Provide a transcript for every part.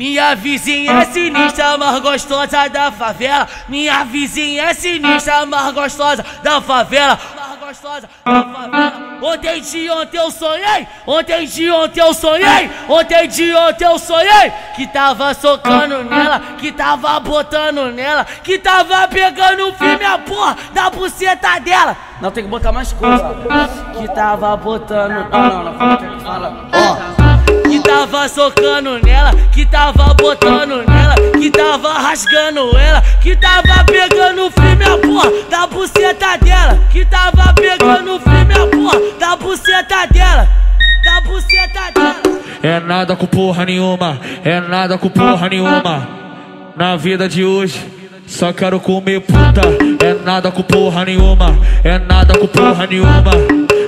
Minha vizinha é sinistra, mais gostosa da favela. Minha vizinha é sinistra, mais gostosa da favela. Ontem de ontem eu sonhei, ontem de ontem eu sonhei, ontem de ontem eu sonhei que tava socando nela, que tava botando nela, que tava pegando o filme a porra da buceta dela. Não, tem que botar mais coisa. Que tava botando. Não, fala. Ó. Que tava socando nela, que tava botando nela, que tava rasgando ela, que tava pegando o filme a porra da buceta dela, que tava pegando o filme a porra da buceta dela, da buceta dela. É nada com porra nenhuma, é nada com porra nenhuma. Na vida de hoje só quero comer puta. É nada com porra nenhuma, é nada com porra nenhuma.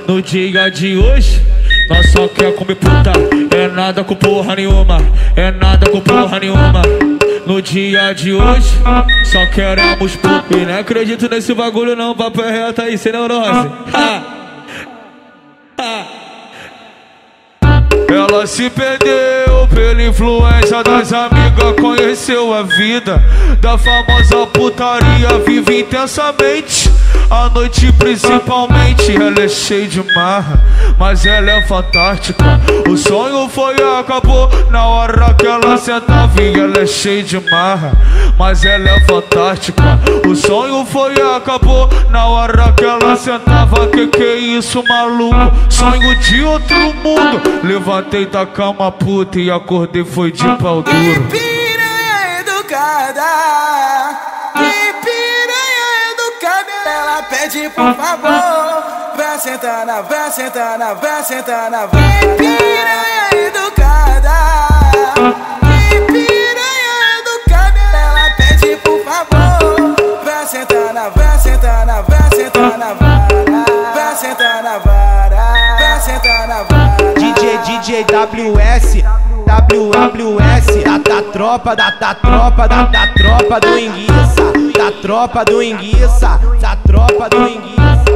No dia de hoje nós só quer comer puta. É nada com porra nenhuma, é nada com porra nenhuma. No dia de hoje só queremos puta. E não acredito nesse bagulho não, papo é reto aí, sem neurose. Ela se perdeu pela influência das amigas, conheceu a vida da famosa putaria, vive intensamente à noite principalmente. Ela é cheia de marra, mas ela é fantástica. O sonho foi e acabou na hora que ela sentava. E ela é cheia de marra, mas ela é fantástica. O sonho foi e acabou na hora que ela sentava. Que é isso, maluco? Sonho de outro mundo. Levantei da cama puta e acordei foi de pau duro. Que piranha educada, que piranha educada. Ela pede por favor, vai sentar na, vai sentar na, vai sentar na. Que piranha educada, que piranha educada. Ela pede por favor, vai sentar na, vai sentar na, vai sentar na vara, vai sentar na vara, vai sentar na vara. DJ WS, WWS, da tropa, da tropa do enguiça, da tropa do enguiça, da tropa do enguiça.